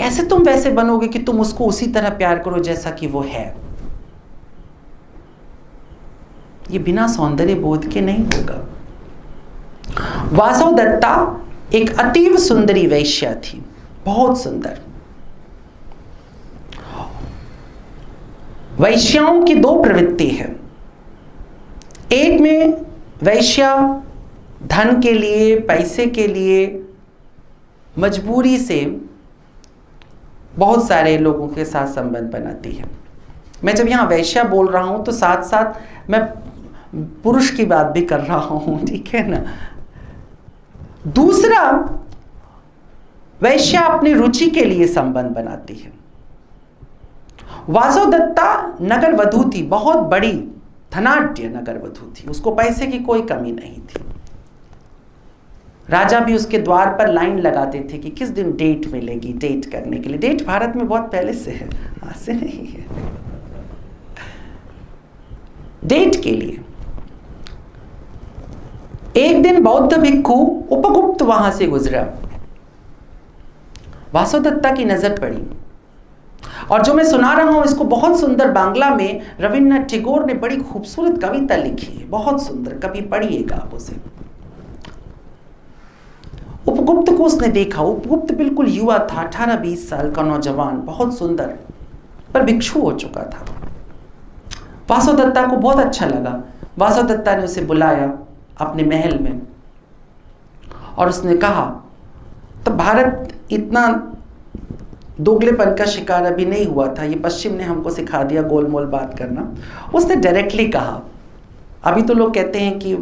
कैसे तुम वैसे बनोगे कि तुम उसको उसी तरह प्यार करो जैसा कि वो है? ये बिना सौंदर्य बोध के नहीं होगा। वासवदत्ता एक अतीव सुंदरी वैश्या थी, बहुत सुंदर। वैश्याओं की दो प्रवृत्ति है। एक में वैश्या धन के लिए, पैसे के लिए मजबूरी से बहुत सारे लोगों के साथ संबंध बनाती है। मैं जब यहाँ वैश्या बोल रहा हूं तो साथ साथ मैं पुरुष की बात भी कर रहा हूं, ठीक है ना। दूसरा, वैश्या अपनी रुचि के लिए संबंध बनाती है। वासवदत्ता नगर वधू थी, बहुत बड़ी धनाढ्य नगर वधू थी, उसको पैसे की कोई कमी नहीं थी। राजा भी उसके द्वार पर लाइन लगाते थे कि किस दिन डेट मिलेगी, डेट करने के लिए। डेट भारत में बहुत पहले से है, आज से नहीं है। डेट के लिए एक दिन बौद्ध भिक्षु उपगुप्त वहां से गुजरा। वासवदत्ता की नजर पड़ी, और जो मैं सुना रहा हूं इसको बहुत सुंदर बांग्ला में रविन्द्रनाथ टैगोर ने बड़ी खूबसूरत कविता लिखी है, बहुत सुंदर, कभी पढ़िएगा आप उसे। उपगुप्त को उसने देखा। उपगुप्त बिल्कुल युवा था, 18-20 साल का नौजवान, बहुत सुंदर, पर भिक्षु हो चुका था। वासवदत्ता को बहुत अच्छा लगा। वासवदत्ता ने उसे बुलाया अपने महल में, और उसने कहा, तब भारत इतना दोगलेपन का शिकार अभी नहीं हुआ था, ये पश्चिम ने हमको सिखा दिया गोलमोल बात करना। उसने डायरेक्टली कहा, अभी तो लोग कहते हैं कि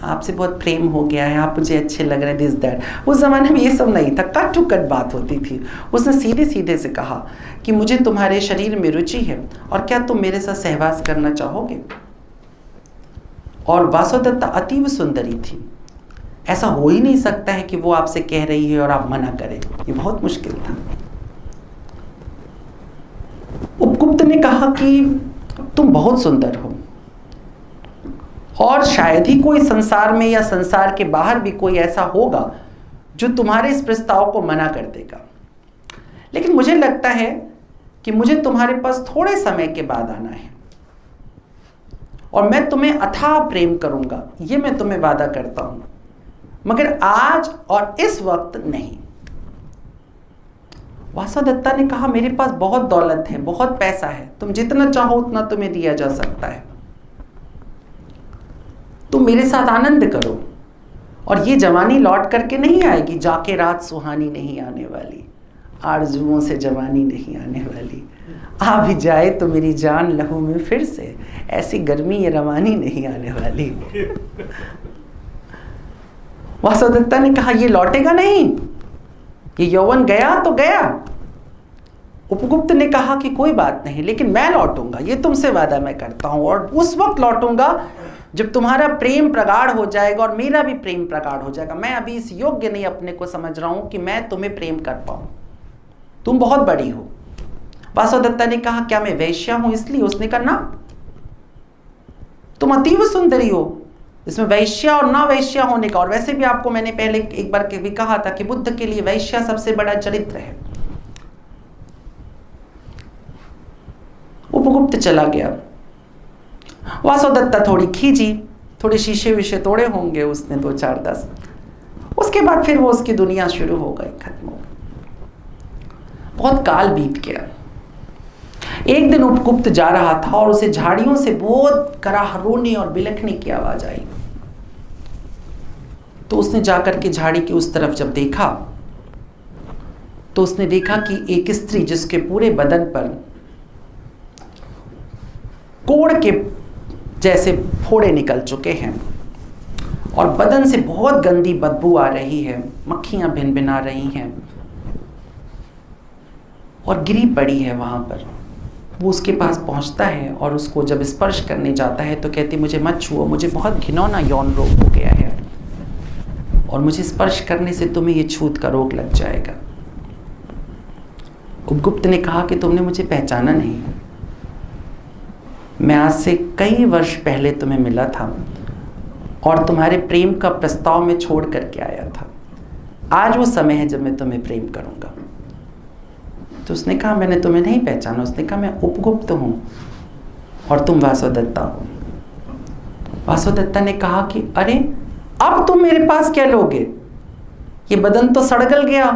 आपसे बहुत प्रेम हो गया है, आप मुझे अच्छे लग रहे हैं, दिस दैट। उस जमाने में ये सब नहीं था, कट टू कट बात होती थी। उसने सीधे सीधे से कहा कि मुझे तुम्हारे शरीर में रुचि है, और क्या तुम मेरे साथ सहवास करना चाहोगे? और वासवदत्ता अतीव सुंदरी थी, ऐसा हो ही नहीं सकता है कि वो आपसे कह रही है और आप मना करें, ये बहुत मुश्किल था। उपगुप्त ने कहा कि तुम बहुत सुंदर हो, और शायद ही कोई संसार में या संसार के बाहर भी कोई ऐसा होगा जो तुम्हारे इस प्रस्ताव को मना कर देगा। लेकिन मुझे लगता है कि मुझे तुम्हारे पास थोड़े समय के बाद आना है, और मैं तुम्हें अथाह प्रेम करूंगा, ये मैं तुम्हें वादा करता हूं, मगर आज और इस वक्त नहीं। वासवदत्ता ने कहा, मेरे पास बहुत दौलत है, बहुत पैसा है, तुम जितना चाहो उतना तुम्हें दिया जा सकता है, तुम मेरे साथ आनंद करो, और ये जवानी लौट करके नहीं आएगी, जाके रात सुहानी नहीं आने वाली, आरजुओं से जवानी नहीं आने वाली, आ भी जाए तो मेरी जान लहू में फिर से, ऐसी गर्मी ये रवानी नहीं आने वाली। वासवदत्ता ने कहा, ये लौटेगा नहीं, ये यौवन गया तो गया। उपगुप्त ने कहा कि कोई बात नहीं, लेकिन मैं लौटूंगा, ये तुमसे वादा मैं करता हूं, और उस वक्त लौटूंगा जब तुम्हारा प्रेम प्रगाढ़ हो जाएगा और मेरा भी प्रेम प्रगाढ़ हो जाएगा। मैं अभी इस योग्य नहीं अपने को समझ रहा हूं कि मैं तुम्हें प्रेम कर पाऊं, तुम बहुत बड़ी हो। वासवदत्ता ने कहा, क्या मैं वैश्या हूं इसलिए? उसने कहा, ना, तुम अतीव सुंदरी हो, इसमें वैश्या और ना वैश्या होने का। और वैसे भी आपको मैंने पहले एक बार भी कहा था कि बुद्ध के लिए वैश्या सबसे बड़ा चरित्र है। उपगुप्त चला गया। वासवदत्ता थोड़ी खींची, थोड़े शीशे विशे तोड़े होंगे उसने 2-4-10। उसके बाद फिर वो उसकी दुनिया शुरू हो गई, खत्म हो गई। बहुत काल बीत गया। एक दिन उपगुप्त जा रहा था और उसे झाड़ियों से बहुत कराह रोने और बिलखने की आवाज आई। तो उसने जाकर के झाड़ी की उस तरफ जब देखा तो उसने देखा कि एक स्त्री जिसके पूरे बदन पर कोड़ के जैसे फोड़े निकल चुके हैं और बदन से बहुत गंदी बदबू आ रही है, मक्खियां भिनभिना रही हैं और गिरी पड़ी है वहां पर। वो उसके पास पहुंचता है और उसको जब स्पर्श करने जाता है तो कहती, मुझे मत छुओ, मुझे बहुत घिनौना यौन रोग हो गया है और मुझे स्पर्श करने से तुम्हें ये छूत का रोग लग जाएगा। उपगुप्त ने कहा कि तुमने मुझे पहचाना नहीं, मैं आज से कई वर्ष पहले तुम्हें मिला था और तुम्हारे प्रेम का प्रस्ताव में छोड़ करके आया था। आज वो समय है जब मैं तुम्हें प्रेम करूंगा। तो उसने कहा मैंने तुम्हें नहीं पहचाना। उसने कहा मैं उपगुप्त हूँ और तुम वासुदत्ता हो। वासुदत्ता ने कहा कि अरे अब तुम मेरे पास क्या लोगे, ये बदन तो सड़गल गया,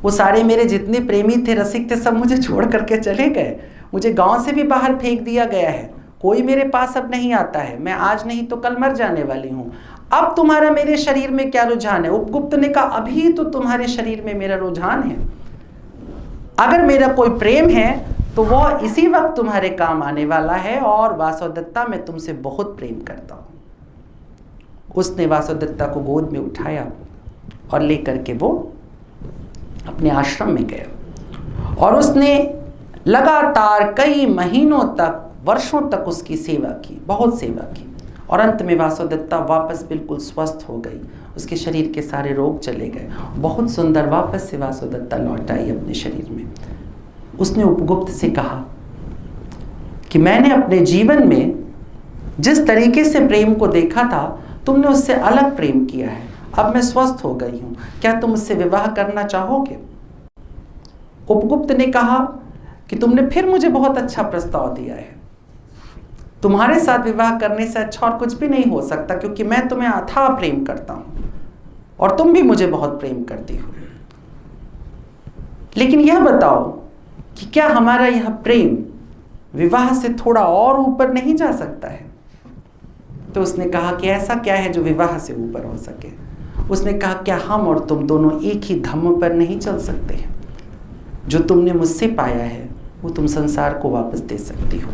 वो सारे मेरे जितने प्रेमी थे, रसिक थे, सब मुझे छोड़ करके चले गए, मुझे गांव से भी बाहर फेंक दिया गया है, कोई मेरे पास अब नहीं आता है, मैं आज नहीं तो कल मर जाने वाली हूँ, अब तुम्हारा मेरे शरीर में क्या रुझान है। उपगुप्त ने कहा अभी तो तुम्हारे शरीर में मेरा रुझान है, अगर मेरा कोई प्रेम है तो वह इसी वक्त तुम्हारे काम आने वाला है, और वासुदत्ता मैं तुमसे बहुत प्रेम करता हूँ। उसने वासुदत्ता को गोद में उठाया और लेकर के वो अपने आश्रम में गया, और उसने लगातार कई महीनों तक, वर्षों तक उसकी सेवा की, बहुत सेवा की, और अंत में वासुदत्ता वापस बिल्कुल स्वस्थ हो गई, उसके शरीर के सारे रोग चले गए, बहुत सुंदर वापस से वासुदत्ता लौट आई अपने शरीर में। उसने उपगुप्त से कहा कि मैंने अपने जीवन में जिस तरीके से प्रेम को देखा था, तुमने उससे अलग प्रेम किया है, अब मैं स्वस्थ हो गई हूं, क्या तुम मुझसे विवाह करना चाहोगे। उपगुप्त ने कहा कि तुमने फिर मुझे बहुत अच्छा प्रस्ताव दिया है, तुम्हारे साथ विवाह करने से अच्छा और कुछ भी नहीं हो सकता, क्योंकि मैं तुम्हें अथाह प्रेम करता हूं और तुम भी मुझे बहुत प्रेम करती हो। लेकिन यह बताओ कि क्या हमारा यह प्रेम विवाह से थोड़ा और ऊपर नहीं जा सकता है। तो उसने कहा कि ऐसा क्या है जो विवाह से ऊपर हो सके। उसने कहा क्या हम और तुम दोनों एक ही धम्म पर नहीं चल सकते हैं, जो तुमने मुझसे पाया है वो तुम संसार को वापस दे सकती हो।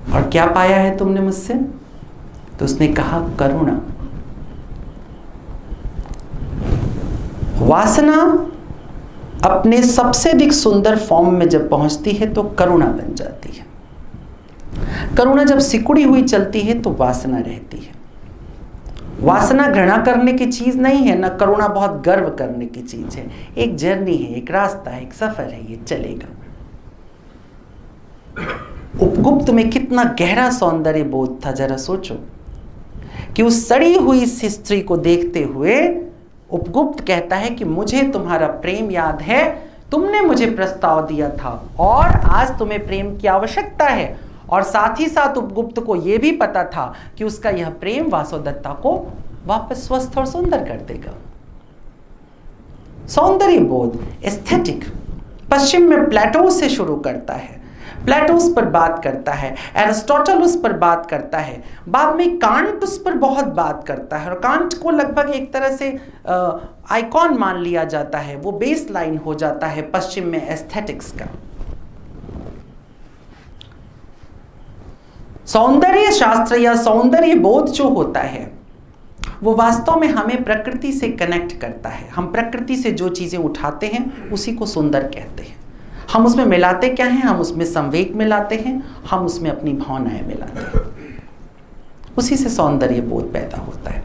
और क्या पाया है तुमने मुझसे। तो उसने कहा करुणा। वासना अपने सबसे अधिक सुंदर फॉर्म में जब पहुंचती है तो करुणा बन जाती है। करुणा जब सिकुड़ी हुई चलती है तो वासना रहती है। वासना घृणा करने की चीज नहीं है, ना करुणा बहुत गर्व करने की चीज है। एक जर्नी है, एक रास्ता है, एक सफर है, ये चलेगा। उपगुप्त में कितना गहरा सौंदर्य बोध था, जरा सोचो कि उस सड़ी हुई स्त्री को देखते हुए उपगुप्त कहता है कि मुझे तुम्हारा प्रेम याद है, तुमने मुझे प्रस्ताव दिया था और आज तुम्हें प्रेम की आवश्यकता है। और साथ ही साथ उपगुप्त को यह भी पता था कि उसका यह प्रेम वासुदत्ता को वापस स्वस्थ और सुंदर कर देगा। सौंदर्य बोध, एस्थेटिक, पश्चिम में प्लेटो से शुरू करता है, प्लेटो उस पर बात करता है, एरिस्टोटल उस पर बात करता है, बाद में कांट उस पर बहुत बात करता है, और कांट को लगभग एक तरह से आइकॉन मान लिया जाता है, वो बेस लाइन हो जाता है पश्चिम में एस्थेटिक्स का। सौंदर्य शास्त्र या सौंदर्य बोध जो होता है वो वास्तव में हमें प्रकृति से कनेक्ट करता है। हम प्रकृति से जो चीजें उठाते हैं उसी को सुंदर कहते हैं। हम उसमें मिलाते क्या हैं, हम उसमें संवेग मिलाते हैं, हम उसमें अपनी भावनाएं मिलाते हैं, उसी से सौंदर्य बोध पैदा होता है।